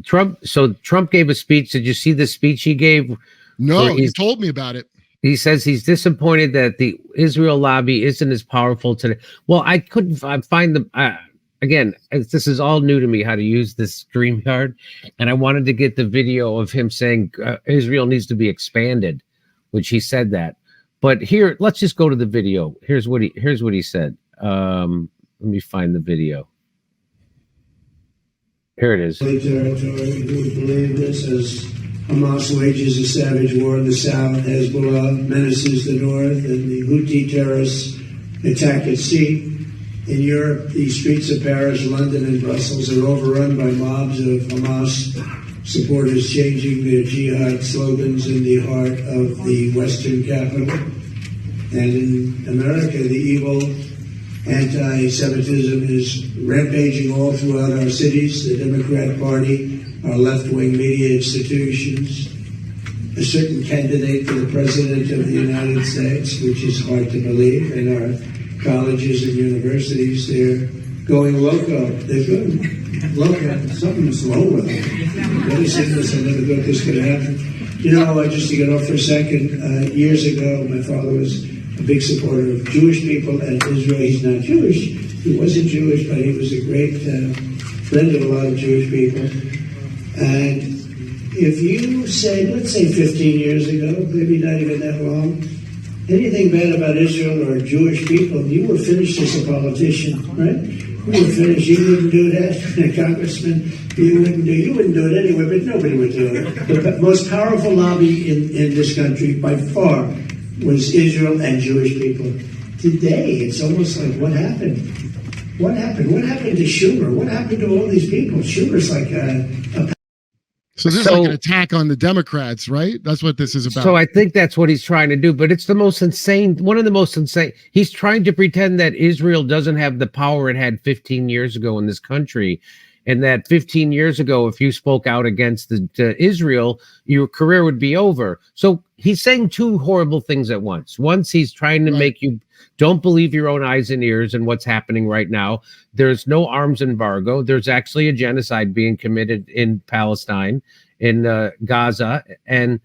Trump gave a speech. Did you see the speech he gave? No, he told me about it. He says he's disappointed that the Israel lobby isn't as powerful today. Well, I couldn't find the again, this is all new to me, how to use this StreamYard, and I wanted to get the video of him saying Israel needs to be expanded, which he said that. But here, let's just go to the video. Here's what he said. Let me find the video. Here it is. Territory who believe this as Hamas wages a savage war in the south, Hezbollah menaces the north, and the Houthi terrorists attack at sea. In Europe, the streets of Paris, London, and Brussels are overrun by mobs of Hamas supporters changing their jihad slogans in the heart of the Western capital. And in America, the evil anti-Semitism is rampaging all throughout our cities. The Democrat Party, our left-wing media institutions, a certain candidate for the President of the United States, which is hard to believe, and our colleges and universities, they're going loco. They're going loco. Something's wrong with them. Never seen this. I never thought this could happen. You know, just to get off for a second, years ago, my father was a big supporter of Jewish people and Israel. He's not Jewish. He wasn't Jewish, but he was a great friend of a lot of Jewish people. And if you say, let's say 15 years ago, maybe not even that long, anything bad about Israel or Jewish people, you were finished as a politician, right? You were finished. You wouldn't do that, Congressman. You wouldn't do it anyway, but nobody would do it. The most powerful lobby in this country, by far, was Israel and Jewish people. Today, it's almost like, what happened? What happened? What happened to Schumer? What happened to all these people? Schumer's like a So this is like an attack on the Democrats, right? That's what this is about. So I think that's what he's trying to do, but it's the most insane, one of the most insane. He's trying to pretend that Israel doesn't have the power it had 15 years ago in this country, and that 15 years ago, if you spoke out against Israel, your career would be over. So he's saying two horrible things at once. Once, he's trying to make you don't believe your own eyes and ears and what's happening right now. There's no arms embargo. There's actually a genocide being committed in Palestine, in Gaza, and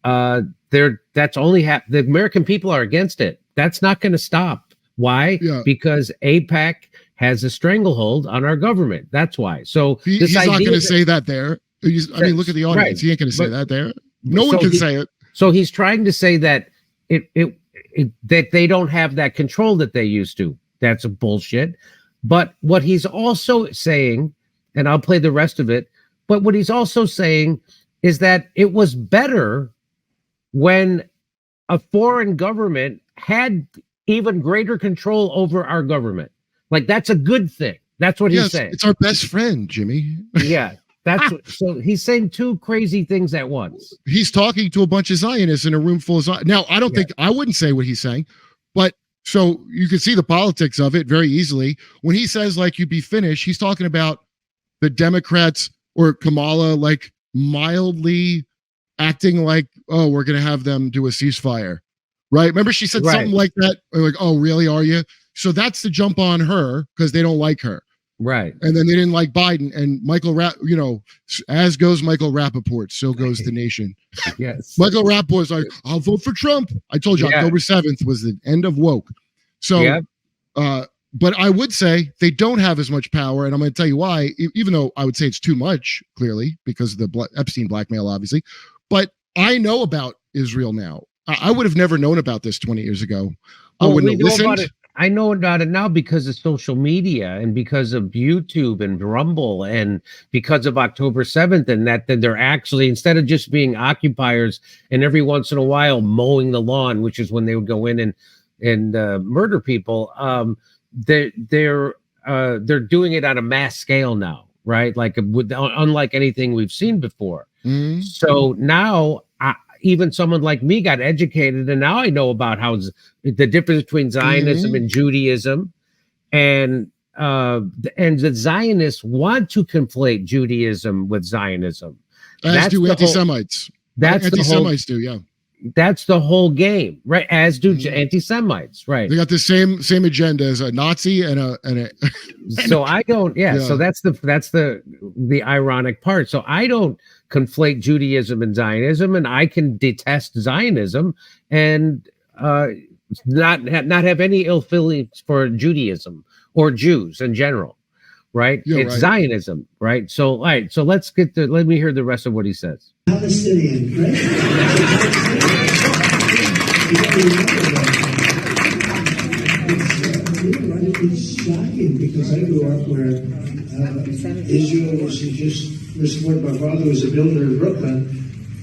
that's only the American people are against it. That's not going to stop. Why? Yeah. Because AIPAC has a stranglehold on our government. That's why. So he's not going to say that there. I mean, look at the audience. Right. He ain't going to say that there. No one can say it. So he's trying to say that that they don't have that control that they used to. That's a bullshit. But what he's also saying, and I'll play the rest of it, but what he's also saying is that it was better when a foreign government had even greater control over our government. Like, that's a good thing. That's what he's saying. It's our best friend, Jimmy. Yeah. So he's saying two crazy things at once. He's talking to a bunch of Zionists in a room full of Zionists. Now, I don't think, I wouldn't say what he's saying, but so you can see the politics of it very easily. When he says, like, you'd be finished, he's talking about the Democrats or Kamala, like, mildly acting like, oh, we're going to have them do a ceasefire, right? Remember she said something like that? Like, oh, really, are you? So that's the jump on her because they don't like her. Right. And then they didn't like Biden and as goes Michael Rappaport, so goes the nation. Yes. Michael Rappaport's like, I'll vote for Trump. I told you October 7th was the end of woke. So, but I would say they don't have as much power. And I'm going to tell you why, even though I would say it's too much, clearly, because of the Epstein blackmail, obviously. But I know about Israel now. I would have never known about this 20 years ago. I wouldn't have listened. I know about it now because of social media and because of YouTube and Rumble and because of October 7th, and that they're actually, instead of just being occupiers and every once in a while mowing the lawn, which is when they would go in and murder people, they're doing it on a mass scale now, right? Like unlike anything we've seen before. Mm-hmm. So now even someone like me got educated, and now I know about how the difference between Zionism and Judaism, and the Zionists want to conflate Judaism with Zionism. As do anti-Semites. That's anti-Semites do, yeah. that's the whole game, right? As do anti-Semites, right? They got the same agenda as a Nazi and a So I don't, so that's the ironic part. So I don't conflate Judaism and Zionism, and I can detest Zionism and not have any ill feelings for Judaism or Jews in general, right? It's right. Zionism, right? So all right, so let me hear the rest of what he says. Palestinian, right? It's shocking because I grew up where Israel was supported. My father was a builder in Brooklyn,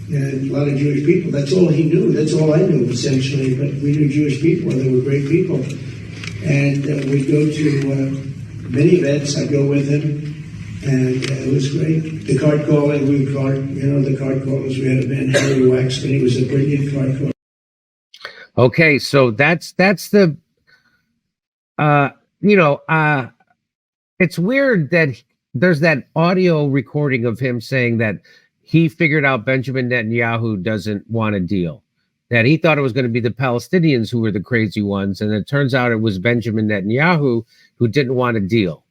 and a lot of Jewish people. That's all he knew. That's all I knew, essentially. But we knew Jewish people, and they were great people. And we'd go to many events. I'd go with him, and it was great. The card calling, the card callers. We had a man, Harry Waxman. He was a brilliant card caller. Okay, so that's the, it's weird that there's that audio recording of him saying that he figured out Benjamin Netanyahu doesn't want a deal, that he thought it was going to be the Palestinians who were the crazy ones. And it turns out it was Benjamin Netanyahu who didn't want a deal.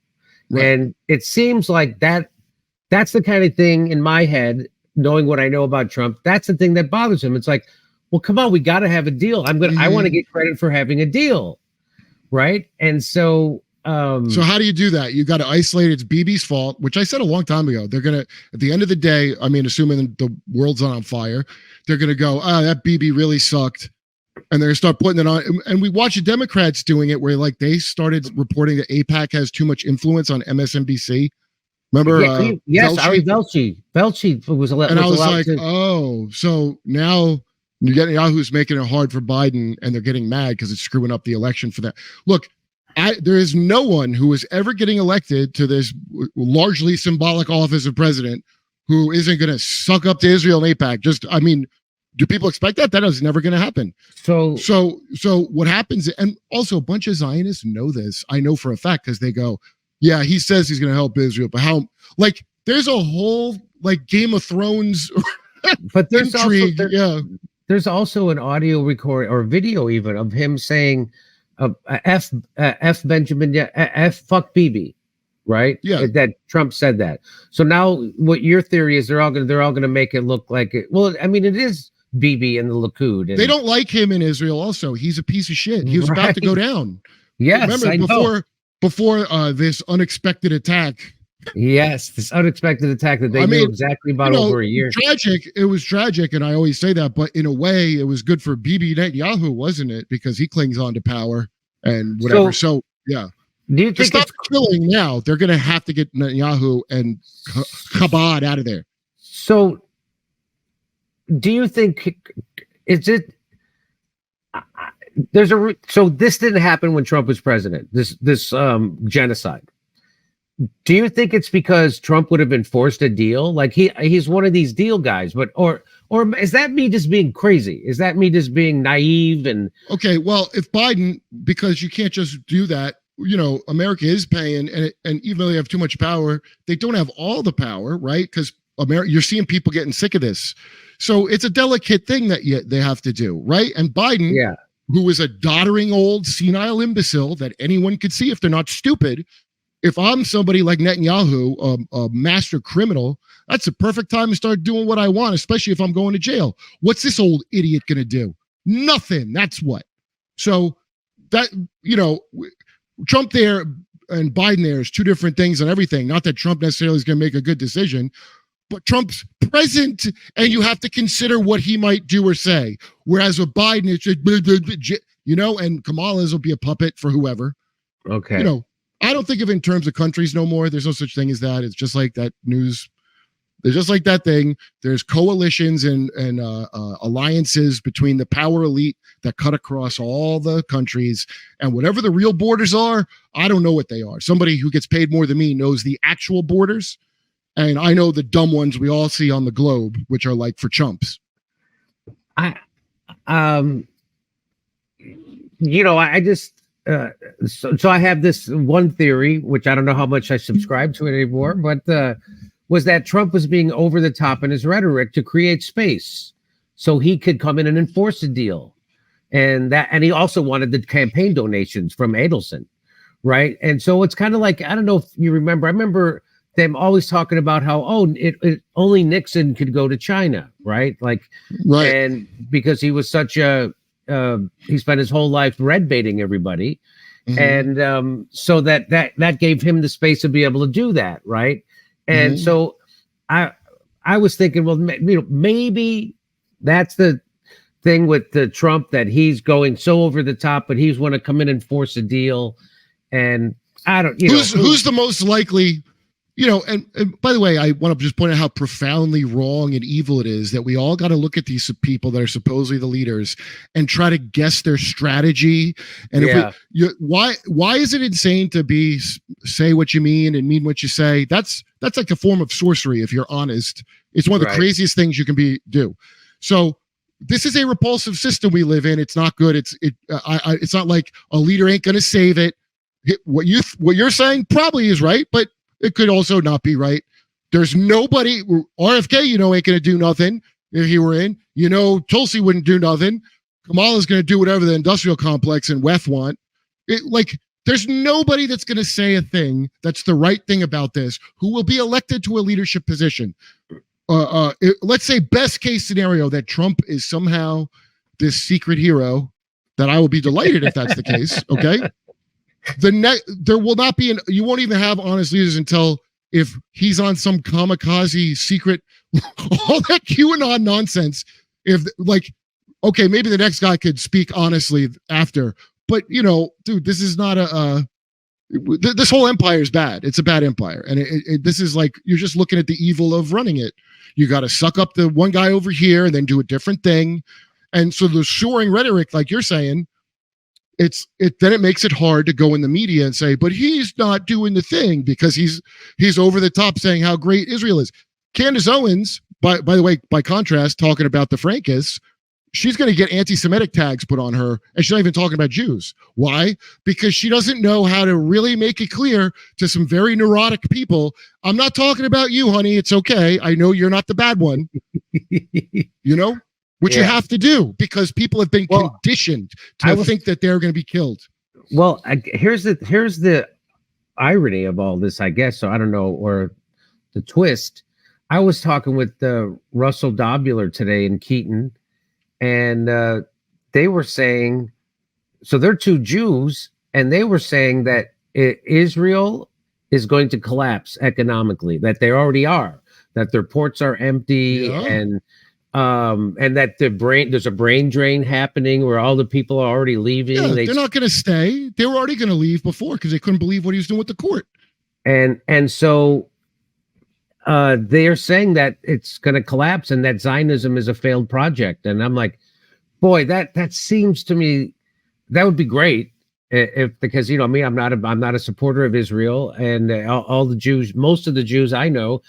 Right. And it seems like that's the kind of thing in my head, knowing what I know about Trump, that's the thing that bothers him. It's like, well, come on, we got to have a deal. I want to get credit for having a deal. Right. And so how do you do that? You got to isolate it's Bibi's fault, which I said a long time ago. They're going to, at the end of the day, I mean, assuming the world's not on fire, they're going to go, that Bibi really sucked. And they're going to start putting it on. And we watch the Democrats doing it where like they started reporting that AIPAC has too much influence on MSNBC. Remember? Yes, Ari Velshi was allowed. And I was like, so now Netanyahu's making it hard for Biden and they're getting mad because it's screwing up the election for that. Look, there is no one who is ever getting elected to this largely symbolic office of president who isn't going to suck up to Israel and AIPAC. Do people expect that? That is never going to happen. So what happens, and also a bunch of Zionists know this. I know for a fact because they go, yeah, he says he's going to help Israel, but how? Like, there's a whole like Game of Thrones, but there's intrigue. There's also an audio record or video even of him saying, F Benjamin, F fuck Bibi, right? Yeah, that Trump said that. So now, what your theory is? They're all going to make it look like it. Well, I mean, it is Bibi and the Likud. And, they don't like him in Israel. Also, he's a piece of shit. He was about to go down. Yes, remember before this unexpected attack. Yes, this unexpected attack that they knew exactly about over a year. Tragic. It was tragic, and I always say that. But in a way, it was good for Bibi Netanyahu, wasn't it? Because he clings on to power and whatever. So yeah. Do you think stop killing now? They're going to have to get Netanyahu and Chabad out of there. So, do you think so this didn't happen when Trump was president? This genocide. Do you think it's because Trump would have been forced a deal? Like he's one of these deal guys, but or is that me just being crazy? Is that me just being naive? And okay, well, if Biden, because you can't just do that. America is paying, and even though they have too much power, they don't have all the power, right? Because you're seeing people getting sick of this, so it's a delicate thing that they have to do, right? And Biden, who is a doddering old senile imbecile that anyone could see if they're not stupid. If I'm somebody like Netanyahu, a master criminal, that's the perfect time to start doing what I want, especially if I'm going to jail. What's this old idiot going to do? Nothing. That's what. So that, Trump there and Biden there is two different things on everything. Not that Trump necessarily is going to make a good decision, but Trump's present and you have to consider what he might do or say. Whereas with Biden, it's just, and Kamala's will be a puppet for whoever. Okay. I don't think of it in terms of countries no more. There's no such thing as that. It's just like that news. There's just like that thing. There's coalitions and alliances between the power elite that cut across all the countries. And whatever the real borders are, I don't know what they are. Somebody who gets paid more than me knows the actual borders. And I know the dumb ones we all see on the globe, which are like for chumps. I just... So I have this one theory, which I don't know how much I subscribe to it anymore, but was that Trump was being over the top in his rhetoric to create space. so he could come in and enforce a deal. And he also wanted the campaign donations from Adelson, right? And so it's kind of like, I don't know if you remember, I remember them always talking about how, only Nixon could go to China, right? Like, Right. And because he was such he spent his whole life red baiting everybody. Mhm. And so that gave him the space to be able to do that, right? And so I was thinking, well, maybe that's the thing with the Trump, that he's going so over the top, but he's want to come in and force a deal. And I don't, who's the most likely, and by the way, I want to just point out how profoundly wrong and evil it is that we all got to look at these people that are supposedly the leaders and try to guess their strategy. And why is it insane to say what you mean and mean what you say? That's like a form of sorcery, if you're honest. It's one of the craziest things you can do. So this is a repulsive system we live in. It's not good. It's not like a leader ain't going to save it. What you're saying probably is right, but it could also not be right. There's nobody. RFK, ain't going to do nothing if he were in. Tulsi wouldn't do nothing. Kamala's going to do whatever the industrial complex and WEF want. There's nobody that's going to say a thing that's the right thing about this who will be elected to a leadership position. Let's say best case scenario that Trump is somehow this secret hero, that I will be delighted if that's the case. Okay. There will not be you won't even have honest leaders until if he's on some kamikaze secret, all that QAnon nonsense. Okay, maybe the next guy could speak honestly after, but dude, this is not this whole empire is bad. It's a bad empire. And this is like, you're just looking at the evil of running it. You got to suck up the one guy over here and then do a different thing. And so the soaring rhetoric, like you're saying, then it makes it hard to go in the media and say, but he's not doing the thing because he's over the top saying how great Israel is. Candace Owens, by the way, by contrast, talking about the Frankists, she's going to get anti-Semitic tags put on her, and she's not even talking about Jews. Why? Because she doesn't know how to really make it clear to some very neurotic people, I'm not talking about you, honey. It's okay. I know you're not the bad one. Which you have to do because people have been conditioned to think that they're going to be killed. Well, here's the irony of all this, I guess. So I don't know, or the twist. I was talking with Russell Dobular today in Keaton, and they were saying, so they're two Jews, and they were saying that Israel is going to collapse economically, that they already are, that their ports are empty, and that there's a brain drain happening where all the people are already leaving. Yeah, they're not going to stay. They were already going to leave before because they couldn't believe what he was doing with the court. And so they're saying that it's going to collapse and that Zionism is a failed project. And I'm like, boy, that seems to me that would be great because me, I'm not a supporter of Israel, and all the Jews, most of the Jews I know,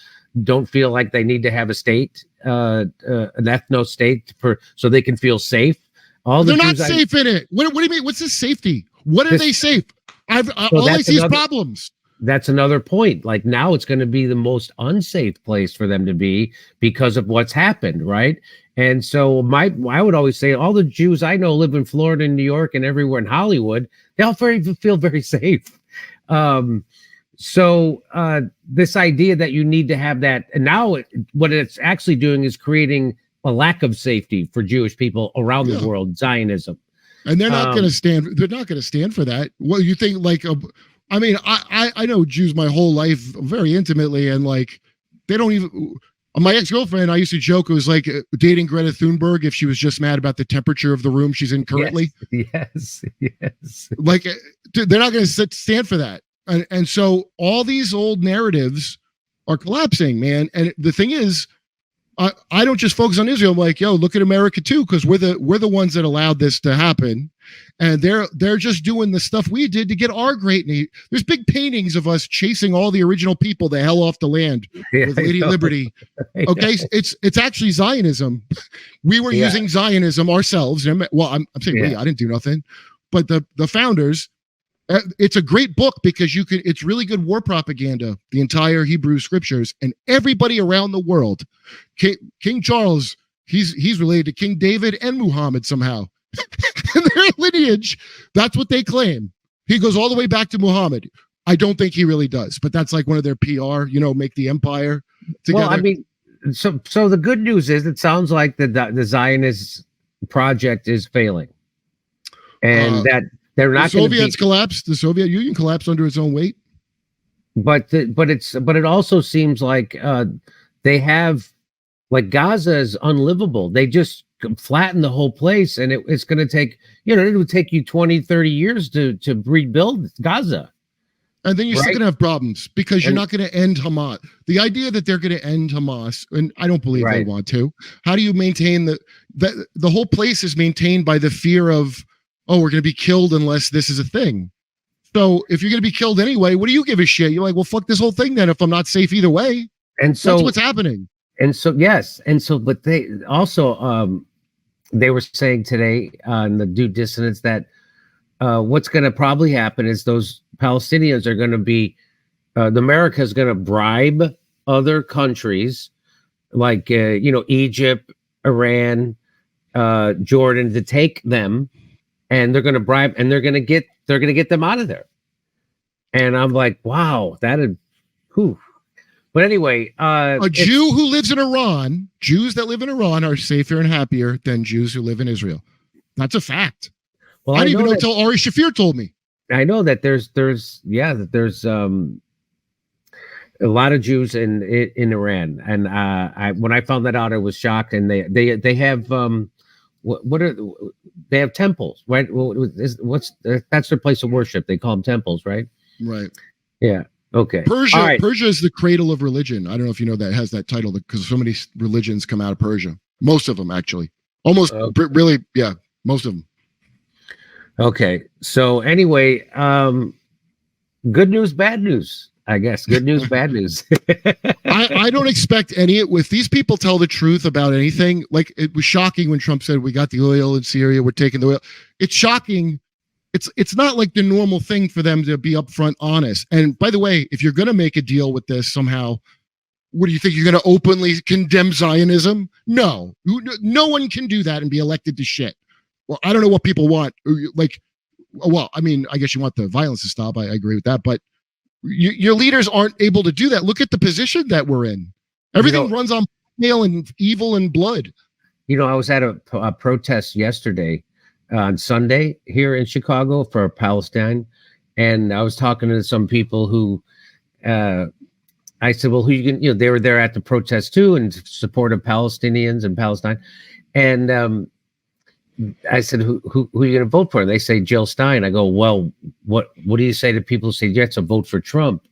don't feel like they need to have a state, an ethno state, so they can feel safe. They're not safe in it. What do you mean? What's this safety? What are they safe? All I see is problems. That's another point. Like now it's going to be the most unsafe place for them to be because of what's happened, right? And so I would always say all the Jews I know live in Florida and New York and everywhere in Hollywood. They all feel very safe. So this idea that you need to have that, and now what it's actually doing is creating a lack of safety for Jewish people around the world, Zionism. And they're not going to stand. They're not going to stand for that. Well, you think I know Jews my whole life very intimately, and they don't even. My ex-girlfriend, I used to joke, it was like dating Greta Thunberg if she was just mad about the temperature of the room she's in currently. Yes. They're not going to stand for that. And so all these old narratives are collapsing, man. And the thing is, I don't just focus on Israel. I'm like, look at America too, because we're the ones that allowed this to happen, and they're just doing the stuff we did to get our great name. There's big paintings of us chasing all the original people the hell off the land with Lady Liberty. Okay, it's actually Zionism. We were using Zionism ourselves. Well, I'm saying we. I didn't do nothing, but the founders. It's a great book because it's really good war propaganda, the entire Hebrew scriptures, and everybody around the world. King Charles he's related to King David and Muhammad somehow. In their lineage, that's what they claim. He goes all the way back to Muhammad. I don't think he really does, but that's like one of their PR, make the empire together. Well, I mean, so the good news is it sounds like the Zionist project is failing, and that they're not. The Soviets collapsed. The Soviet Union collapsed under its own weight. But it also seems like they have, like, Gaza is unlivable. They just flatten the whole place, and it's going to take, it would take you 20, 30 years to rebuild Gaza. And then you're still going to have problems because you're not going to end Hamas. The idea that they're going to end Hamas, and I don't believe they want to. How do you maintain the whole place is maintained by the fear of, we're going to be killed unless this is a thing. So if you're going to be killed anyway, what do you give a shit? You're like, well, fuck this whole thing then if I'm not safe either way. And so that's what's happening. And so, yes. And so, but they also, they were saying today on the Due Dissonance that what's going to probably happen is those Palestinians are going to be, America is going to bribe other countries like, Egypt, Iran, Jordan to take them, and they're going to bribe, and they're going to get them out of there. And I'm like, wow, whew. But anyway, a Jew who lives in Iran, Jews that live in Iran are safer and happier than Jews who live in Israel. That's a fact. Well, I didn't even know until Ari Shafir told me. I know that there's a lot of Jews in Iran, and when I found that out, I was shocked. And they have they have temples, right? That's their place of worship. They call them temples, right? Right. Yeah. Okay. Persia is the cradle of religion. I don't know if you know that it has that title because so many religions come out of Persia. Most of them, actually. Almost really, yeah, most of them. Okay. So anyway, good news, bad news, I guess. Good news, bad news. I don't expect any. If these people tell the truth about anything, like it was shocking when Trump said we got the oil in Syria, we're taking the oil. It's shocking. It's not like the normal thing for them to be upfront honest. And by the way, if you're going to make a deal with this somehow, what do you think? You're going to openly condemn Zionism? No. No one can do that and be elected to shit. Well, I don't know what people want. Like, well, I mean, I guess you want the violence to stop. I agree with that. But your leaders aren't able to do that. Look at the position that we're in. Everything runs on blackmail and evil and blood. I was at a protest yesterday on Sunday here in Chicago for Palestine. And I was talking to some people who I said, well, who you can, they were there at the protest too in support of Palestinians and Palestine. And I said, who are you going to vote for? And they say Jill Stein. I go, well, what do you say to people who say, yeah, it's a vote for Trump?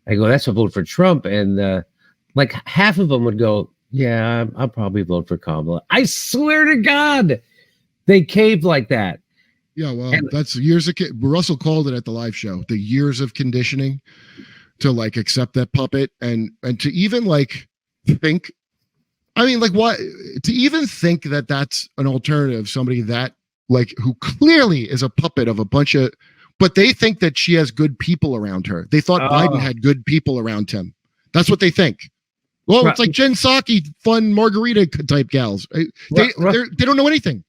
I go, that's a vote for Trump. And like half of them would go, yeah, I'll probably vote for Kamala. I swear to God, they caved like that. Yeah, well, that's years of Russell called it at the live show, the years of conditioning to like accept that puppet and to even like think. I mean, like, why to even think that that's an alternative? Somebody that like who clearly is a puppet of a bunch of, but they think that she has good people around her. They thought Biden had good people around him. That's what they think. Well, it's like Jen Psaki, fun margarita type gals. They don't know anything.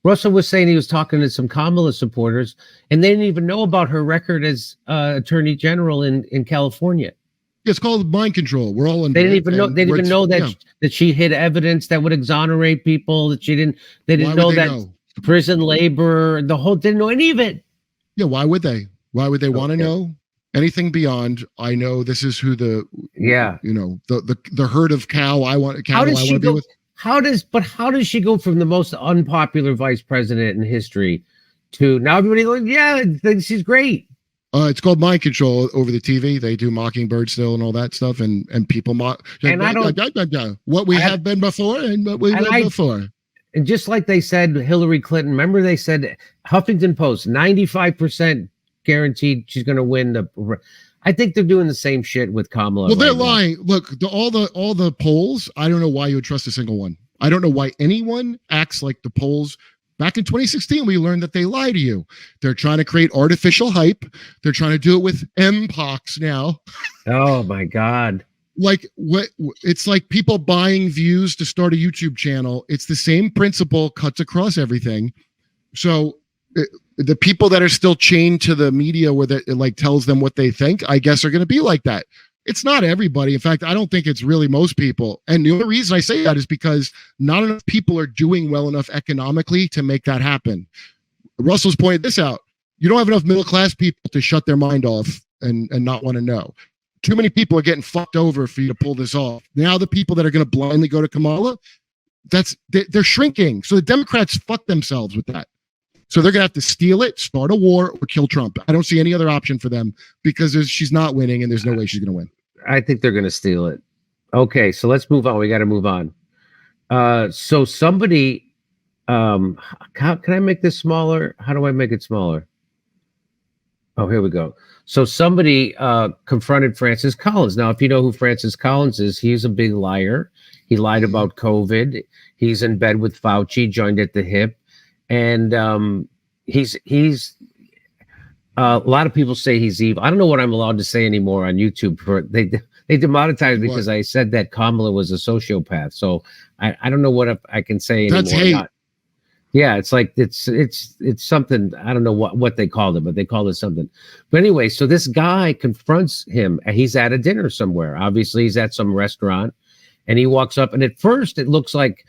Russell was saying he was talking to some Kamala supporters, and they didn't even know about her record as Attorney General in California. It's called mind control. We're all in. They didn't even know. They didn't even know that she hid evidence that would exonerate people. That she didn't. They didn't know that prison labor. The whole didn't know any of it. Yeah. Why would they? Why would they want to know anything beyond? I know this is who the. Yeah. The herd of cow. I want cattle. I want to be with. How does she go from the most unpopular vice president in history to now everybody going, yeah, she's great. It's called mind control over the TV. They do Mockingbird still and all that stuff, and people mock. And I don't what we have been before and what we've been before. And just like they said, Hillary Clinton. Remember they said Huffington Post 95% guaranteed she's going to win the. I think they're doing the same shit with Kamala. Well, they're lying. Look, all the polls. I don't know why you would trust a single one. I don't know why anyone acts like the polls. Back in 2016, we learned that they lie to you. They're trying to create artificial hype. They're trying to do it with Mpox now. Oh my God. like what it's like people buying views to start a YouTube channel. It's the same principle, cuts across everything. So the people that are still chained to the media where it like tells them what they think, I guess are going to be like that. It's not everybody. In fact, I don't think it's really most people. And the only reason I say that is because not enough people are doing well enough economically to make that happen. Russell's pointed this out. You don't have enough middle class people to shut their mind off and not want to know. Too many people are getting fucked over for you to pull this off. Now the people that are going to blindly go to Kamala, they're shrinking. So the Democrats fuck themselves with that. So they're going to have to steal it, start a war, or kill Trump. I don't see any other option for them because she's not winning and there's no way she's going to win. I think they're going to steal it. Okay, so let's move on. We got to move on. So somebody, can I make this smaller? How do I make it smaller? Oh, here we go. So somebody confronted Francis Collins. Now, if you know who Francis Collins is, he's a big liar. He lied about COVID. He's in bed with Fauci, joined at the hip. And he's a lot of people say he's evil. I don't know what I'm allowed to say anymore on YouTube. They demonetized me because I said that Kamala was a sociopath. So I don't know what I can say anymore. That's hate. Yeah, it's like it's something. I don't know what they called it, but they called it something. But anyway, so this guy confronts him. He's at a dinner somewhere. Obviously, he's at some restaurant, and he walks up. And at first, it looks like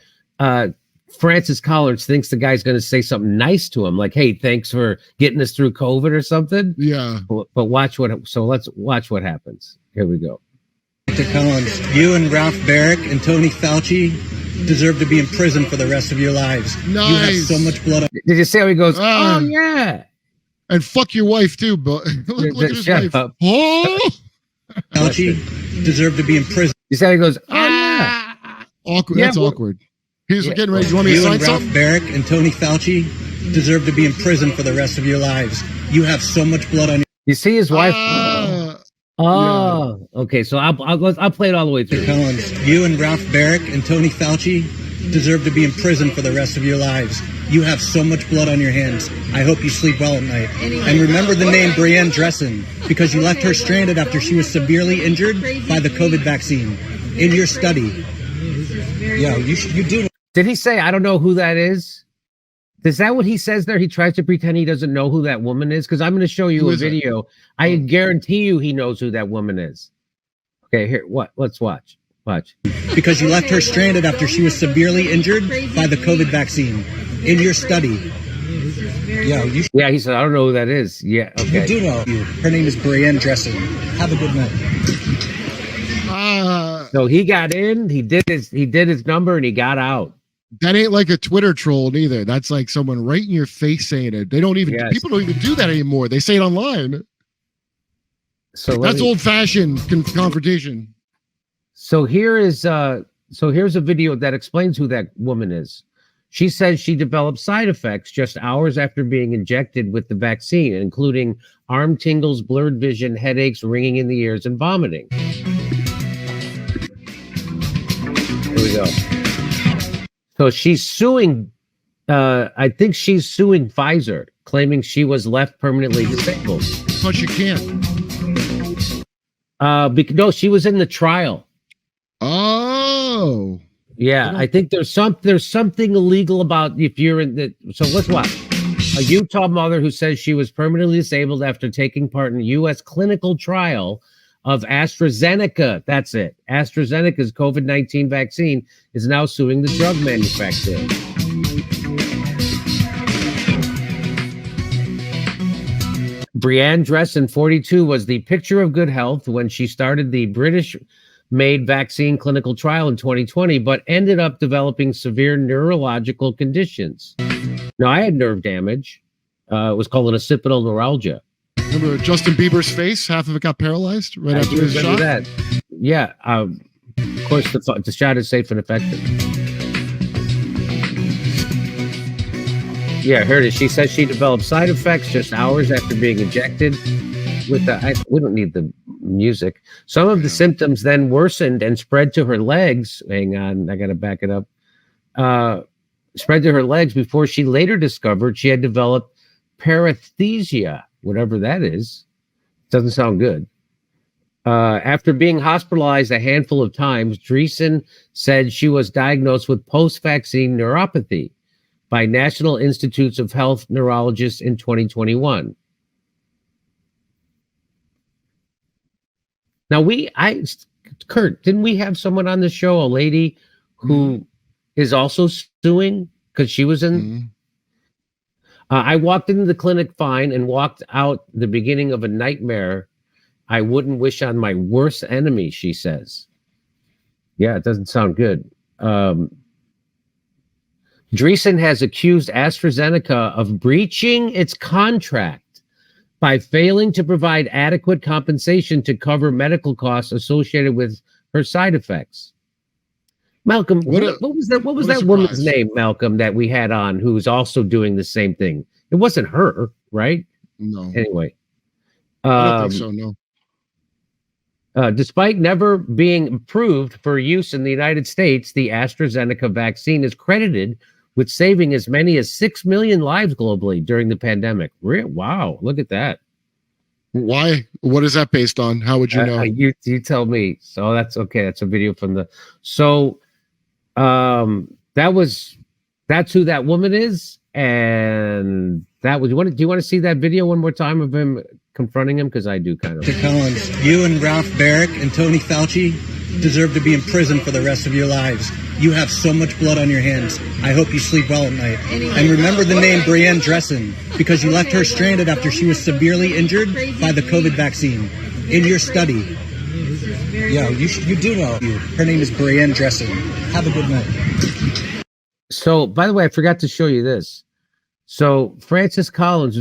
Francis Collins thinks the guy's going to say something nice to him, like, "Hey, thanks for getting us through COVID" or something. Yeah. But watch what. So let's watch what happens. Here we go. Dr. Collins, you and Ralph Barrick and Tony Fauci deserve to be in prison for the rest of your lives. Nice. You have so much blood on. Did you see how he goes? Oh yeah. And fuck your wife too, but look at his wife. Up. Oh, Fauci deserve to be in prison. You see how he goes? Oh yeah. Awkward. Yeah, that's awkward. He's getting ready. You want me to You sign and Ralph something? Barrick and Tony Fauci deserve to be in prison for the rest of your lives. You have so much blood on your. You see his wife? Yeah. Okay. So I'll play it all the way through. Collins, you and Ralph Barrick and Tony Fauci deserve to be in prison for the rest of your lives. You have so much blood on your hands. I hope you sleep well at night. And remember the name Brianne Dressen, because you left her stranded after she was severely injured by the COVID vaccine in your study. Yeah, you do. Did he say, I don't know who that is? Is that what he says there? He tries to pretend he doesn't know who that woman is? Because I'm going to show you a video. I guarantee you he knows who that woman is. Okay, here, let's watch. Watch. Because you left her stranded after she was severely injured by the COVID vaccine in your study. Yeah, he said, I don't know who that is. Yeah, okay. You do know. Her name is Brianne Dressen. Have a good night. So he got in, he did his number, and he got out. That ain't like a Twitter troll neither. That's like someone right in your face saying it. People don't even do that anymore. They say it online. So that's old-fashioned confrontation. So here's a video that explains who that woman is. She says she developed side effects just hours after being injected with the vaccine, including arm tingles, blurred vision, headaches, ringing in the ears, and vomiting. Here we go. So she's suing, I think she's suing Pfizer, claiming she was left permanently disabled. But you can't. No, she was in the trial. Oh. Yeah, I think there's something illegal about if you're in the. So let's watch. A Utah mother who says she was permanently disabled after taking part in a U.S. clinical trial of AstraZeneca. That's it. AstraZeneca's COVID-19 vaccine is now suing the drug manufacturer. Brianne Dressen, 42, was the picture of good health when she started the British-made vaccine clinical trial in 2020, but ended up developing severe neurological conditions. Now, I had nerve damage. It was called an occipital neuralgia. Remember Justin Bieber's face? Half of it got paralyzed right after his shot? That. Yeah. Of course, the shot is safe and effective. Yeah, I heard it. She says she developed side effects just hours after being injected with the. We don't need the music. Some of the symptoms then worsened and spread to her legs. Hang on, I got to back it up. Spread to her legs before she later discovered she had developed paresthesia. Whatever that is, doesn't sound good. After being hospitalized a handful of times, Dreesen said she was diagnosed with post-vaccine neuropathy by National Institutes of Health neurologists in 2021. Now, Kurt, didn't we have someone on the show, a lady who is also suing because she was in? I walked into the clinic fine and walked out the beginning of a nightmare I wouldn't wish on my worst enemy, she says. Yeah, it doesn't sound good. Dreesen has accused AstraZeneca of breaching its contract by failing to provide adequate compensation to cover medical costs associated with her side effects. Malcolm, what was that woman's name, Malcolm, that we had on who's also doing the same thing? It wasn't her, right? No. Anyway. I don't think so, no. Despite never being approved for use in the United States, the AstraZeneca vaccine is credited with saving as many as 6 million lives globally during the pandemic. Wow, look at that. Why? What is that based on? How would you know? You tell me. So that's okay. That's a video from the. So that's who that woman is, and that was. Do you want to see that video one more time of him confronting him? Because I do kind of. Mr. Collins, you and Ralph Barrick and Tony Fauci deserve to be in prison for the rest of your lives. You have so much blood on your hands. I hope you sleep well at night. And remember the name Brienne Dressen, because you left her stranded after she was severely injured by the COVID vaccine in your study. Yeah, you do know. Her name is Brienne Dressen. Have a good night. So, by the way, I forgot to show you this. So, Francis Collins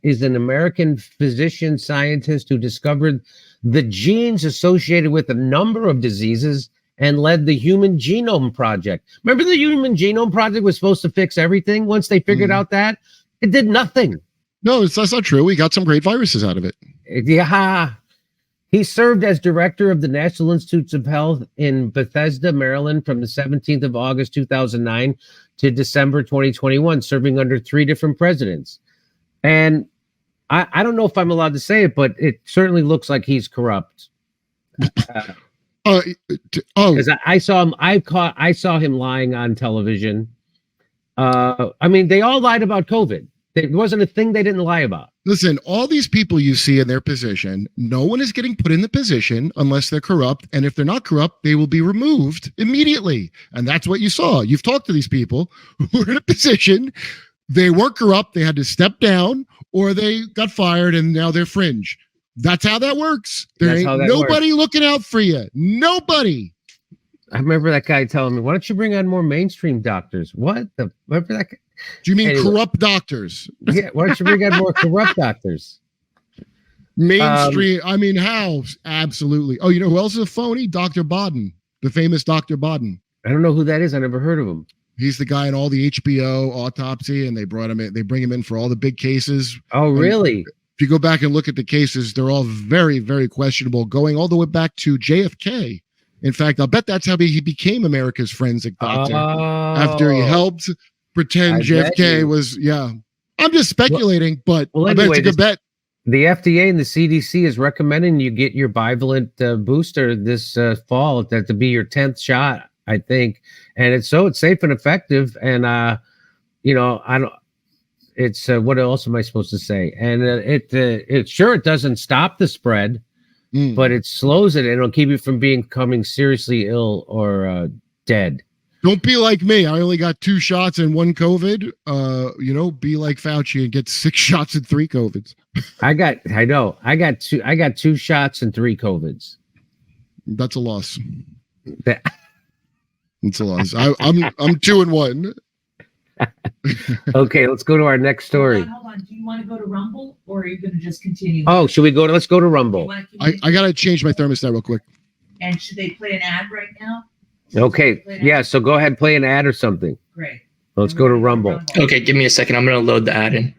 is an American physician scientist who discovered the genes associated with a number of diseases and led the Human Genome Project. Remember, the Human Genome Project was supposed to fix everything. Once they figured out that, it did nothing. No, that's not true. We got some great viruses out of it. Yeah. He served as director of the National Institutes of Health in Bethesda, Maryland, from the 17th of August, 2009 to December 2021, serving under 3 different presidents. And I don't know if I'm allowed to say it, but it certainly looks like he's corrupt. Because I saw him, I saw him lying on television. I mean, they all lied about COVID. There wasn't a thing they didn't lie about. Listen, all these people you see in their position, no one is getting put in the position unless they're corrupt. And if they're not corrupt, they will be removed immediately. And that's what you saw. You've talked to these people who were in a position, they weren't corrupt, they had to step down, or they got fired and now they're fringe. That's how that works. There ain't nobody looking out for you. Nobody. I remember that guy telling me, why don't you bring on more mainstream doctors? What the? Remember that guy? Do you mean corrupt doctors? Yeah, why don't you bring on more corrupt doctors? Mainstream. I mean, how? Absolutely. Oh, you know who else is a phony? Dr. Baden, the famous Dr. Baden. I don't know who that is. I never heard of him. He's the guy in all the HBO autopsy, and they brought him in. They bring him in for all the big cases. Oh, really? If you go back and look at the cases, they're all very, very questionable, going all the way back to JFK. In fact, I'll bet that's how he became America's forensic doctor. After he helped pretend JFK was, I'm just speculating, but I bet it's a good bet. The FDA and the CDC is recommending you get your bivalent booster this fall, that to be your 10th shot, I think. And it's safe and effective. And, I don't, it's what else am I supposed to say? And it doesn't stop the spread, but it slows it and it'll keep you from becoming seriously ill or dead. Don't be like me. I only got 2 shots and 1 COVID. Be like Fauci and get 6 shots and 3 COVIDs. I got 2 shots and 3 COVIDs. That's a loss. It's a loss. I'm 2 and 1. Okay, let's go to our next story. Hold on. Do you want to go to Rumble or are you going to just continue? Oh, let's go to Rumble. I got to change my thermostat real quick. And should they play an ad right now? Okay. Yeah, so go ahead and play an ad or something. Great. Let's go to Rumble. Okay, give me a second. I'm going to load the ad in.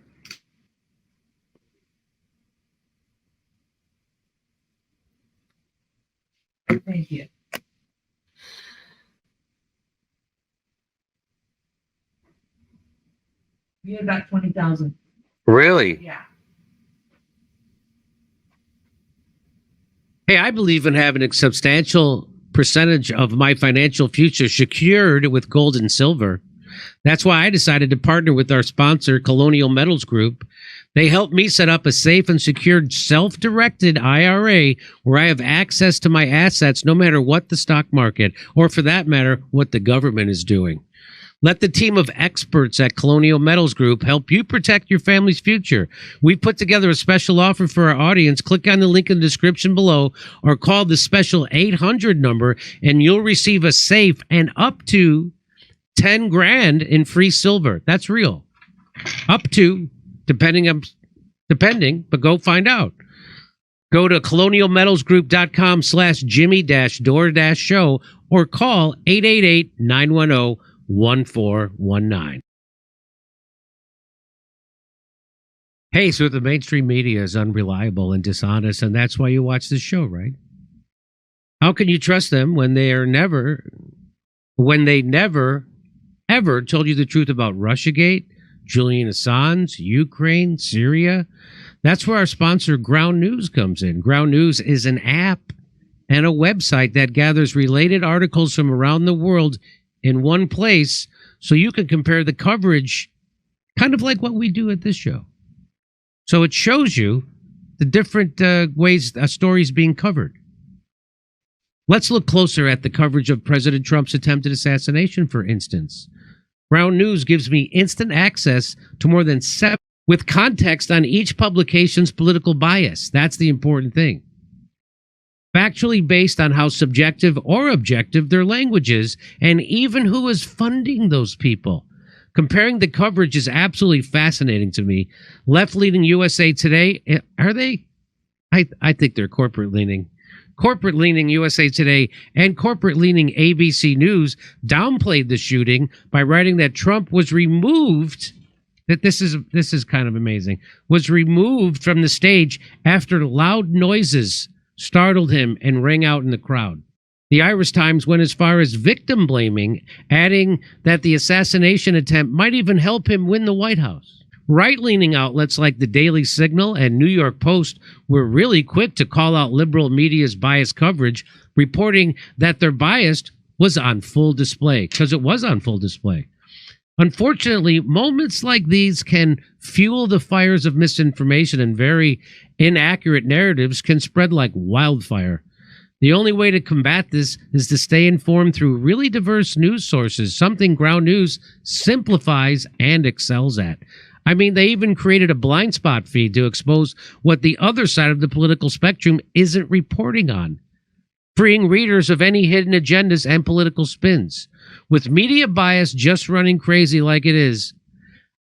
Thank you. We had about 20,000. Really? Yeah. Hey, I believe in having a substantial percentage of my financial future secured with gold and silver. That's why I decided to partner with our sponsor, Colonial Metals Group. They helped me set up a safe and secured self-directed IRA where I have access to my assets no matter what the stock market, or for that matter, what the government is doing. Let the team of experts at Colonial Metals Group help you protect your family's future. We've put together a special offer for our audience. Click on the link in the description below or call the special 800 number and you'll receive a safe and up to 10 grand in free silver. That's real. Up to, depending, but go find out. Go to colonialmetalsgroup.com/Jimmy-Dore-Show or call 888-910-1419. Hey, so the mainstream media is unreliable and dishonest, and that's why you watch this show, right? How can you trust them when they never, ever told you the truth about Russiagate, Julian Assange, Ukraine, Syria? That's where our sponsor, Ground News, comes in. Ground News is an app and a website that gathers related articles from around the world in one place so you can compare the coverage, kind of like what we do at this show. So it shows you the different ways a story is being covered. Let's look closer at the coverage of President Trump's attempted assassination, for instance. Ground News gives me instant access to more than 7 with context on each publication's political bias. That's the important thing. Factually based on how subjective or objective their language is, and even who is funding those people. Comparing the coverage is absolutely fascinating to me. Left-leaning USA Today, are they? I think they're corporate-leaning. Corporate-leaning USA Today and corporate-leaning ABC News downplayed the shooting by writing that Trump was removed, that this is kind of amazing, was removed from the stage after loud noises startled him and rang out in the crowd. The Irish Times went as far as victim blaming, adding that the assassination attempt might even help him win the White House. Right-leaning outlets like the Daily Signal and New York Post were really quick to call out liberal media's biased coverage, reporting that their bias was on full display, because it was on full display. Unfortunately, moments like these can fuel the fires of misinformation, and very inaccurate narratives can spread like wildfire. The only way to combat this is to stay informed through really diverse news sources, something Ground News simplifies and excels at. I mean, they even created a blind spot feed to expose what the other side of the political spectrum isn't reporting on, freeing readers of any hidden agendas and political spins. With media bias just running crazy like it is,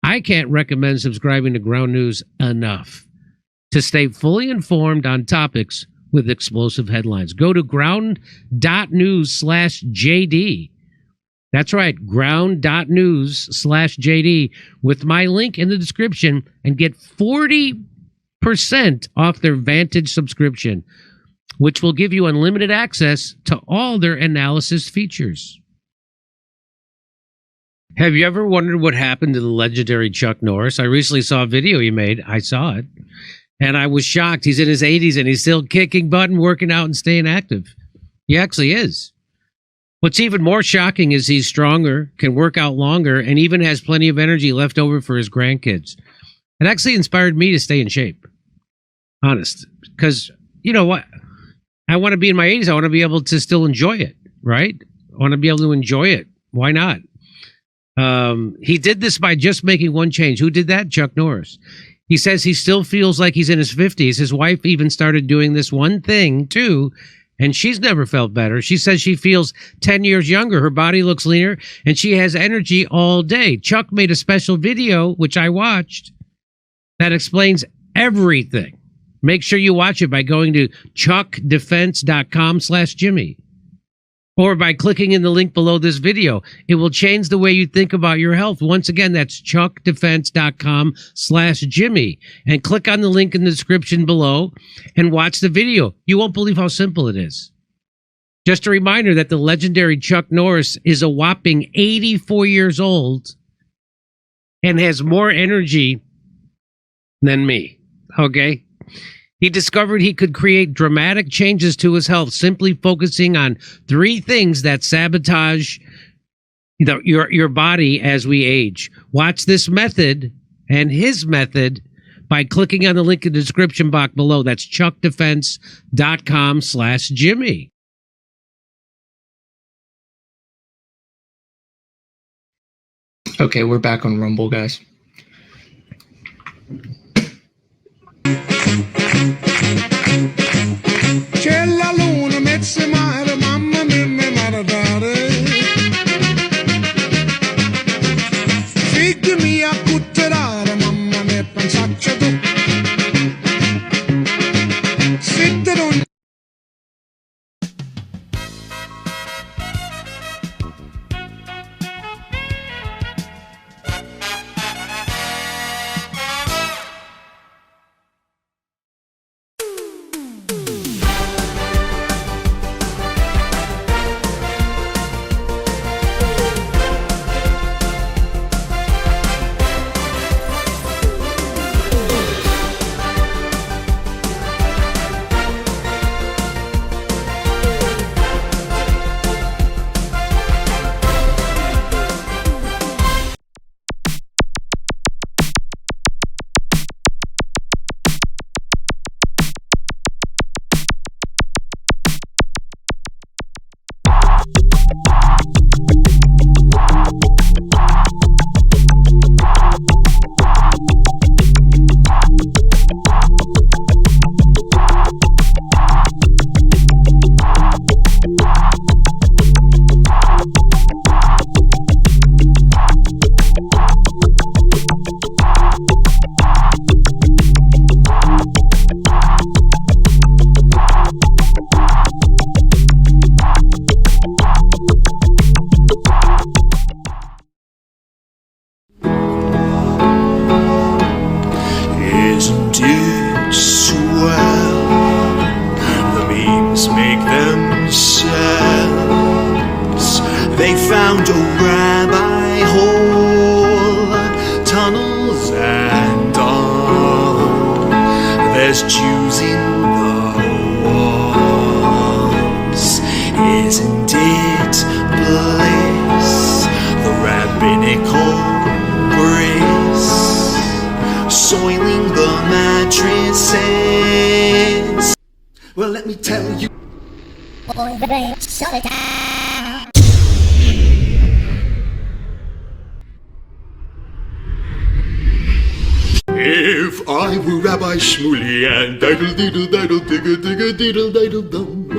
I can't recommend subscribing to Ground News enough to stay fully informed on topics with explosive headlines. Go to ground.news/JD. That's right, ground.news/JD with my link in the description and get 40% off their Vantage subscription, which will give you unlimited access to all their analysis features. Have you ever wondered what happened to the legendary Chuck Norris? I recently saw a video he made. I saw it. And I was shocked. He's in his 80s and he's still kicking butt and working out and staying active. He actually is. What's even more shocking is he's stronger, can work out longer, and even has plenty of energy left over for his grandkids. It actually inspired me to stay in shape. Honest. Because, you know what? I want to be in my 80s. I want to be able to still enjoy it, right? I want to be able to enjoy it. Why not? He did this by just making one change. Who did that? Chuck Norris. He says he still feels like he's in his 50s. His wife even started doing this one thing, too, and she's never felt better. She says she feels 10 years younger. Her body looks leaner, and she has energy all day. Chuck made a special video, which I watched, that explains everything. Make sure you watch it by going to chuckdefense.com/Jimmy. Or by clicking in the link below this video. It will change the way you think about your health. Once again, that's chuckdefense.com/Jimmy. And click on the link in the description below and watch the video. You won't believe how simple it is. Just a reminder that the legendary Chuck Norris is a whopping 84 years old and has more energy than me. Okay? He discovered he could create dramatic changes to his health simply focusing on 3 things that sabotage your body as we age. Watch this method and his method by clicking on the link in the description box below. That's chuckdefense.com/Jimmy. Okay, we're back on Rumble, guys. C'è la luna, mezza mare, mamma mia, mi maradare. Figli mia, cutterare, mamma mia, pensaccia tu. Sitte non... They found a rabbi hole, tunnels and all. There's Jews in the walls. Isn't it bliss? The rabbinical grace soiling the mattresses. Well, let me tell you. Shut it down. If I were Rabbi Shmuley and diddle diddle diddle digga digga diddle diddle dum,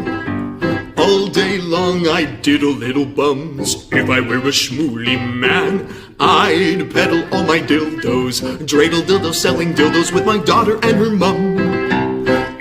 all day long I'd diddle little bums. If I were a Shmuley man, I'd peddle all my dildos, dreidel dildos, selling dildos with my daughter and her mum.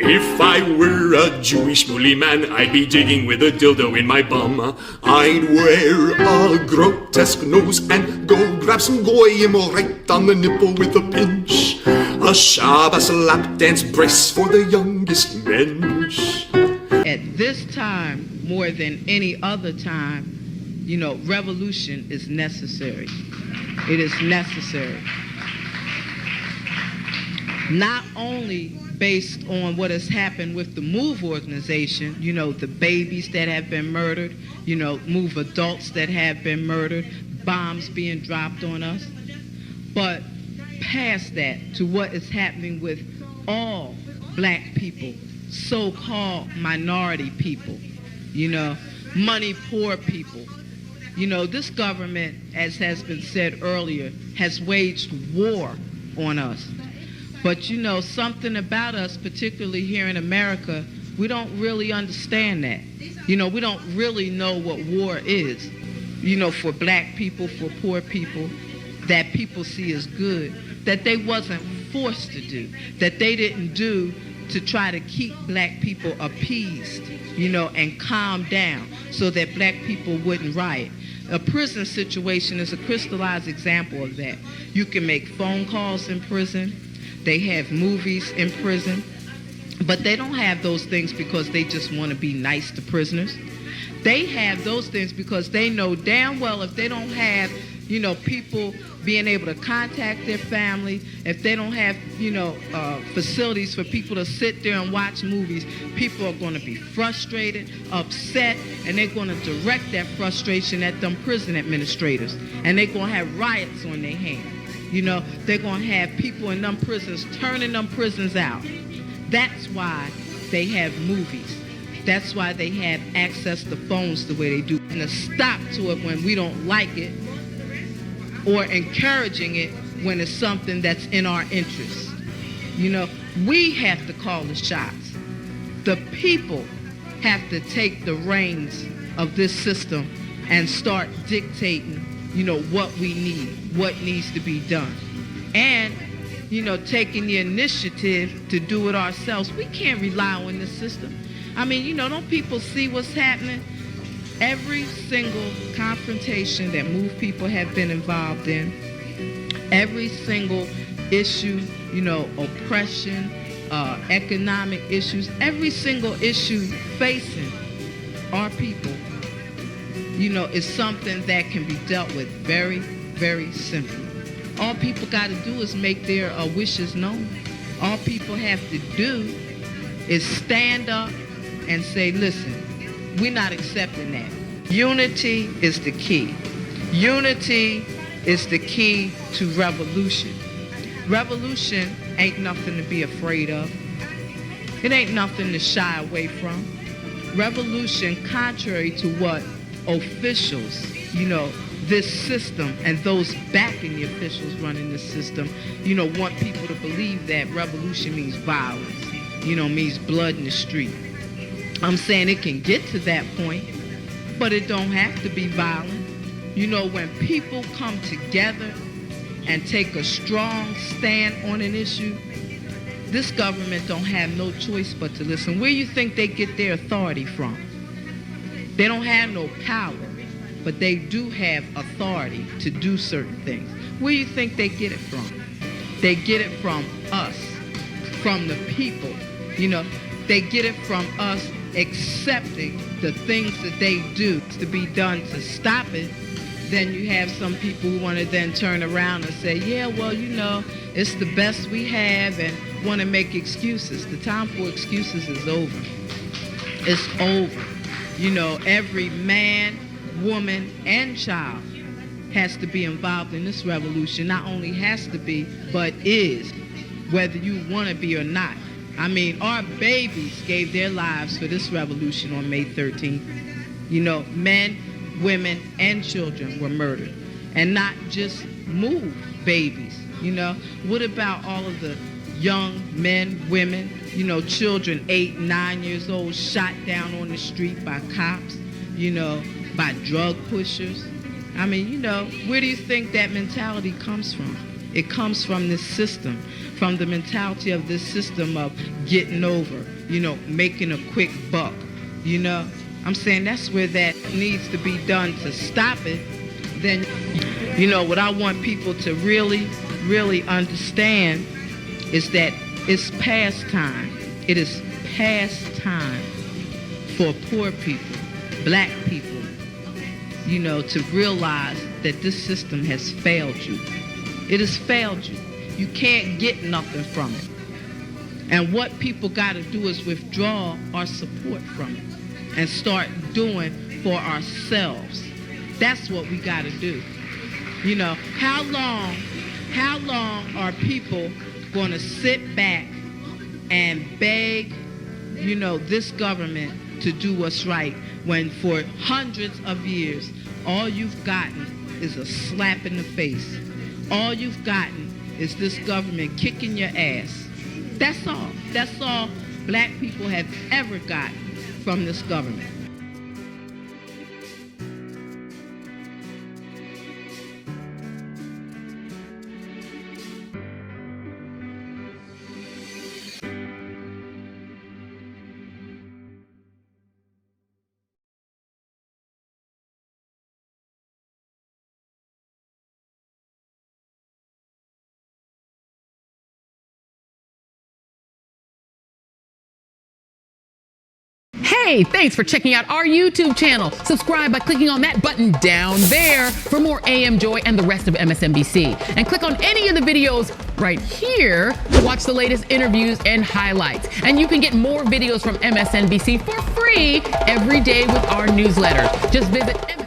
If I were a Jewish Shmuley man, I'd be digging with a dildo in my bum. I'd wear a grotesque nose and go grab some goyim right on the nipple with a pinch. A Shabbos lap dance brace for the youngest mensch. At this time, more than any other time, you know, revolution is necessary. It is necessary. Not only based on what has happened with the MOVE organization, you know, the babies that have been murdered, you know, MOVE adults that have been murdered, bombs being dropped on us, but past that to what is happening with all black people, so-called minority people, you know, money poor people. You know, this government, as has been said earlier, has waged war on us. But you know, something about us, particularly here in America, we don't really understand that. You know, we don't really know what war is. You know, for black people, for poor people, that people see as good, that they wasn't forced to do, that they didn't do to try to keep black people appeased, you know, and calm down so that black people wouldn't riot. A prison situation is a crystallized example of that. You can make phone calls in prison. They have movies in prison, but they don't have those things because they just want to be nice to prisoners. They have those things because they know damn well if they don't have, you know, people being able to contact their family. If they don't have, facilities for people to sit there and watch movies, people are going to be frustrated, upset, and they're going to direct that frustration at them prison administrators. And they're going to have riots on their hands. They're going to have people in them prisons turning them prisons out. That's why they have movies. That's why they have access to phones the way they do. And a stop to it when we don't like it, or encouraging it when it's something that's in our interest. We have to call the shots. The people have to take the reins of this system and start dictating, what we need, what needs to be done. And, taking the initiative to do it ourselves. We can't rely on this system. Don't people see what's happening? Every single confrontation that MOVE people have been involved in, every single issue, oppression, economic issues, every single issue facing our people, is something that can be dealt with very, very simply. All people got to do is make their wishes known. All people have to do is stand up and say, listen, we're not accepting that. Unity is the key. Unity is the key to revolution. Revolution ain't nothing to be afraid of. It ain't nothing to shy away from. Revolution, contrary to what officials, this system and those backing the officials running this system, want people to believe that revolution means violence, means blood in the street. I'm saying it can get to that point, but it don't have to be violent. When people come together and take a strong stand on an issue, this government don't have no choice but to listen. Where you think they get their authority from? They don't have no power, but they do have authority to do certain things. Where you think they get it from? They get it from us, from the people. They get it from us accepting the things that they do to be done to stop it. Then you have some people who want to then turn around and say, yeah, well, it's the best we have, and want to make excuses. The time for excuses is over. It's over. Every man, woman, and child has to be involved in this revolution. Not only has to be, but is, whether you want to be or not. Our babies gave their lives for this revolution on May 13th. Men, women, and children were murdered. And not just MOVE babies. What about all of the young men, women, children 8, 9 years old shot down on the street by cops, by drug pushers? Where do you think that mentality comes from? It comes from this system, from the mentality of this system of getting over, making a quick buck, I'm saying that's where that needs to be done to stop it. Then, what I want people to really, really understand is that it's past time. It is past time for poor people, black people, to realize that this system has failed you. It has failed you. You can't get nothing from it. And what people got to do is withdraw our support from it and start doing for ourselves. That's what we got to do. How long are people going to sit back and beg, this government to do what's right, when for hundreds of years, all you've gotten is a slap in the face. All you've gotten is this government kicking your ass. That's all. That's all black people have ever gotten from this government. Hey, thanks for checking out our YouTube channel. Subscribe by clicking on that button down there for more AM Joy and the rest of MSNBC. And click on any of the videos right here to watch the latest interviews and highlights. And you can get more videos from MSNBC for free every day with our newsletters. Just visit